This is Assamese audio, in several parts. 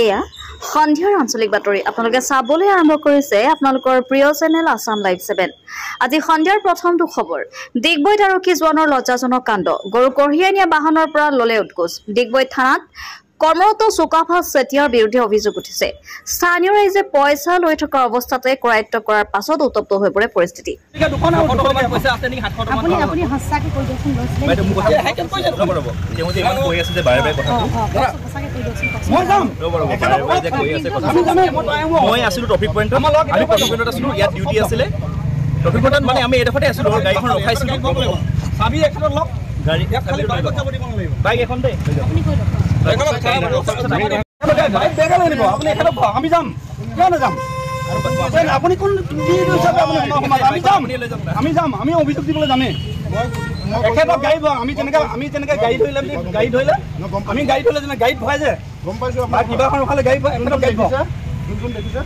এয়া সন্ধিয়াৰ আঞ্চলিক বাতৰি আপোনালোকে চাবলৈ আৰম্ভ কৰিছে আপোনালোকৰ প্ৰিয় চেনেল আসাম লাইভ 7। আজি সন্ধিয়াৰ প্ৰথমটো খবৰ ডিগবৈত আৰক্ষী জোৱানৰ লজ্জাজনক কাণ্ড গৰু কঢ়িয়াই নিয়া বাহনৰ পৰা ললে উৎকোচ ডিগবৈ থানাত কৰ্মৰত চুকাফা চেতিয়াৰ বিৰুদ্ধে অভিযোগ উঠিছে স্থানীয় ৰাইজে পইচা লৈ থকা অৱস্থাতে কৰায়ত্ব কৰাৰ পাছত উত্তপ্ত হৈ পৰে পৰিস্থিতি মই আছিলো ট্ৰাফিক পইণ্টত আমি ট্ৰাফিক পইণ্টত আছিলো ইয়াত ডিউটি আছিলে ট্ৰাফিক পইণ্টত মানে আমি এডোখৰতে আছিলো গাড়ীখন ৰখাইছিলো চাবি এখনত লওক গাড়ী খালি বাইক এখন দে আমি যাম কিয় নাযাম আপুনি কোন আমি যাম আমি অভিযোগ দিবলৈ যামেই একেবাৰে গাড়ী আমি যেনেকৈ গাড়ী ধৰিলে আমি গাড়ী ধৰিলে যেনে গাড়ীত ভৰাই যে গম পাইছো কিবা এখন ৰখালে গাড়ী একেবাৰে গাড়ী কোন দেখিছে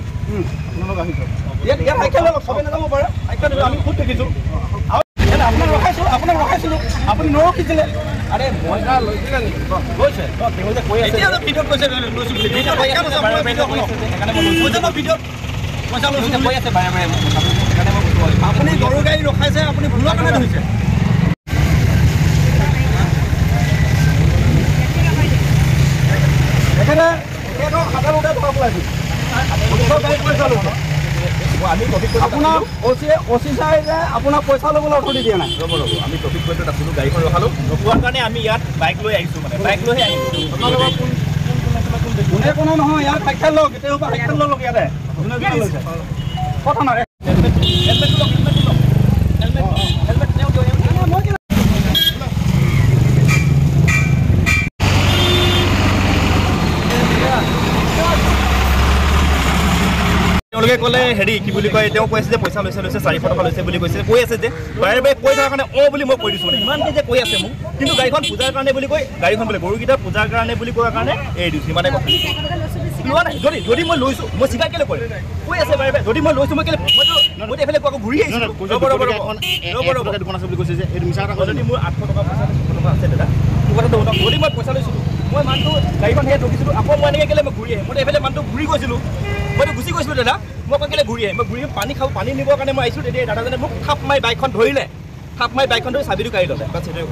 আপোনালোক আহিছে ইয়াত চাইকেল চবেই নাযাব পাৰে চাইকেল আমি খুব দেখিছোঁ আপোনাক ৰখাইছিলো আপুনি নৰখিছিলে আৰে পইচা লৈছিলে নেকি লৈছে কৈ আছে ভিডিঅ'ত কৈছে লৈছো ভিডিঅ'ত কৈ আছে বাৰে বাৰে আপুনি গৰু গাড়ী ৰখাইছে আপুনি ভুলৰ কাৰণে ধৰিছে সাধাৰণতে ধৰা পেলাইছোঁ আপোনাৰ অচি চাইডে আপোনাৰ পইচা ল'বলৈ অথৰিটি দিয়া নাই ৰ'ব আমি ট্ৰাফিক পইণ্টত আছিলোঁ গাড়ীখন ৰখালোঁ নোপোৱাৰ কাৰণে আমি ইয়াত বাইক লৈ আহিছোঁ মানে বাইক লৈহে আহিছোঁ কোনে কোনো নহয় ইয়াত সাক্ষাৎ লওক কেতিয়াবা সাক্ষাৎ লওক ইয়াতে কথা নাই তেওঁলোকে ক'লে হেৰি কি বুলি কয় তেওঁ কৈছে যে পইচা লৈছে 400 টকা লৈছে বুলি কৈছে কৈ আছে যে বাৰে বাৰে কৈ থকাৰ কাৰণে বুলি মই কৈ দিছোঁ মানে ইমানকৈ যে কৈ আছে মোক কিন্তু গাড়ীখন পূজাৰ কাৰণে বুলি কৈ গাড়ীখন বোলে গৰুকেইটা পূজাৰ কাৰণে বুলি কোৱাৰ কাৰণে এৰি দিছোঁ ইমানে কথা লোৱা নাই যদি মই লৈছোঁ মই চিকাৰ কেলৈ কৰিম কৈ আছে বাৰে বাৰে যদি মই লৈছোঁ মই কেলৈ মইতো এইফালে আকৌ ঘূৰি আহিছোঁ দোকান আছে বুলি কৈছে যে এইটো মিছা কথা যদি মোৰ 800 টকা আছে দাদা মোৰ কথাটো শুনক যদি মই পইচা লৈছিলোঁ মই মানুহটো গাড়ীখন সেই ৰখিছিলোঁ আকৌ মই এনেকৈ কেলৈ মই ঘূৰি আহিম মইতো এইফালে মানুহটো ঘূৰি গৈছিলোঁ মইতো গুচি গৈছিলোঁ দাদা মই আকৌ কেলৈ ঘূৰি আহিম মই ঘূৰি পানী খাওঁ পানী নিবৰ কাৰণে মই আহিছোঁ তেতিয়া দাদাজনে মোক থাপ মাৰি বাইকখন ধৰিলে থাপ মাৰি বাইকখন ধৰি চাবিটো কাঢ়ি ল'লে বাছ সেইটোৱে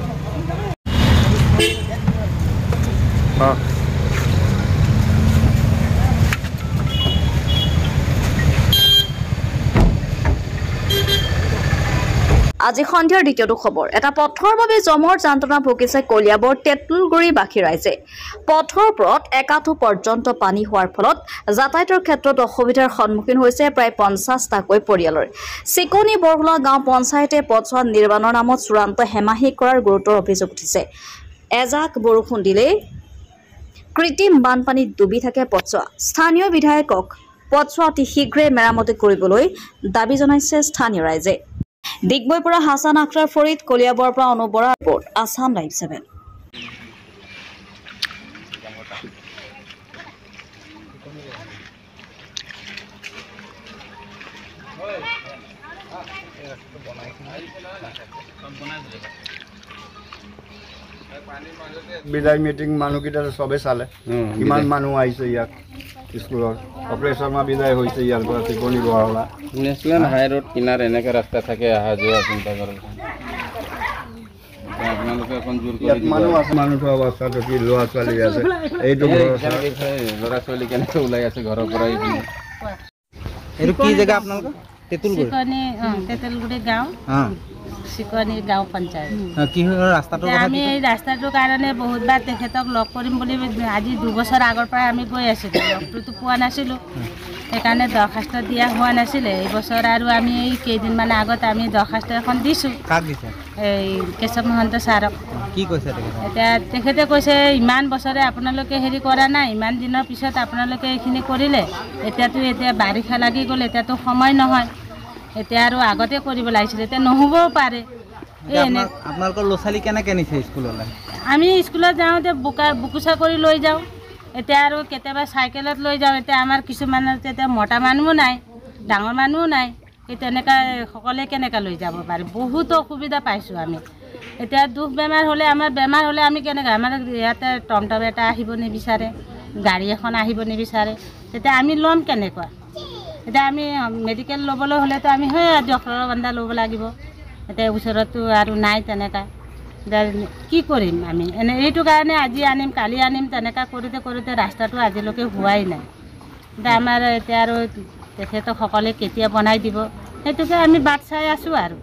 আজি সন্ধিয়াৰ দ্বিতীয়টো খবৰ এটা পথৰ বাবে জমৰ যন্ত্ৰণা ভুগিছে কলিয়াবৰ তেঁতুলগুৰি বাসী ৰাইজে পথৰ ওপৰত একাঠু পৰ্যন্ত পানী হোৱাৰ ফলত যাতায়াতৰ ক্ষেত্ৰত অসুবিধাৰ সন্মুখীন হৈছে প্ৰায় 50টাকৈ পৰিয়ালৰ চিকনি বৰহোলা গাঁও পঞ্চায়তে পথছোৱা নিৰ্মাণৰ নামত চূড়ান্ত হেমাহি কৰাৰ গুৰুতৰ অভিযোগ উঠিছে এজাক বৰষুণ দিলেই কৃত্ৰিম বানপানীত ডুবি থাকে পথছোৱা স্থানীয় বিধায়কক পথছোৱা অতি শীঘ্ৰে মেৰামতি কৰিবলৈ দাবী জনাইছে স্থানীয় ৰাইজে ডিগবৈৰ পৰা হাছান আখতাৰ ফৰিদ কলিয়াবৰ পৰা অনুপ বৰা ৰিপৰ্ট আসাম লাইভ 7 বিদায় মিটিং মানুহকেইটা চবে চালে কিমান মানুহ আহিছে ইয়াত স্কুলৰ অপাৰেশ্যনৰ বিদায় হৈছে ইয়াৰ পৰা চিকনি বৰহোলা নেশ্যনেল হাই ৰোড কিনাৰ এনেকৈ ৰাস্তা থাকে অহা যোৱা চিন্তা কৰক আপোনালোকে এখন জোৰ কৰি মানুহ আছে মানুহৰ অৱস্থাটো কি ল'ৰা ছোৱালী আছে এইটো ল'ৰা ছোৱালী কেনেকৈ ওলাই আছে ঘৰৰ পৰা এইটো কি জেগা আপোনালোকৰ তেঁতুলগুৰি গাঁও চিকনি গাঁও পঞ্চায়ত কি ৰাস্তাটো আমি এই ৰাস্তাটোৰ কাৰণে বহুতবাৰ তেখেতক লগ কৰিম বুলি আজি 2 বছৰ আগৰ পৰা আমি গৈ আছিলোঁ লগটোতো পোৱা নাছিলোঁ সেইকাৰণে দৰখাস্ত দিয়া হোৱা নাছিলে এই বছৰ আৰু আমি এই কেইদিনমান আগত আমি দৰখাস্ত এখন দিছোঁ কাক দিছে এই কেশৱ মহন্ত ছাৰক কি কৈছে এতিয়া তেখেতে কৈছে ইমান বছৰে আপোনালোকে হেৰি কৰা নাই ইমান দিনৰ পিছত আপোনালোকে এইখিনি কৰিলে এতিয়া বাৰিষা লাগি গ'ল এতিয়াতো সময় নহয় এতিয়া আৰু আগতে কৰিব লাগিছিলে এতিয়া নহ'বও পাৰে আপোনালোকৰ ল'ৰা ছোৱালী কেনেকৈ নিছে স্কুললৈ আমি স্কুলত যাওঁতে বুকুচা কৰি লৈ যাওঁ এতিয়া আৰু কেতিয়াবা চাইকেলত লৈ যাওঁ এতিয়া আমাৰ কিছুমানৰ এতিয়া মতা মানুহো নাই ডাঙৰ মানুহো নাই তেনেকৈ সকলোৱে কেনেকৈ লৈ যাব পাৰে বহুত অসুবিধা পাইছোঁ আমি এতিয়া দুখ বেমাৰ হ'লে আমাৰ বেমাৰ হ'লে আমি কেনেকৈ আমাৰ ইয়াতে টমটম এটা আহিব নিবিচাৰে গাড়ী এখন আহিব নিবিচাৰে তেতিয়া আমি ল'ম কেনেকুৱা এতিয়া আমি মেডিকেল ল'বলৈ হ'লেতো আমি সেই ডক্টৰৰ বান্ধা ল'ব লাগিব এতিয়া ওচৰতো আৰু নাই তেনেকুৱা কি কৰিম আমি এনে এইটো কাৰণে আজি আনিম কালি আনিম তেনেকুৱা কৰোঁতে কৰোঁতে ৰাস্তাটো আজিলৈকে হোৱাই নাই এতিয়া আমাৰ এতিয়া আৰু তেখেতসকলে কেতিয়া বনাই দিব সেইটোকে আমি বাট চাই আছোঁ আৰু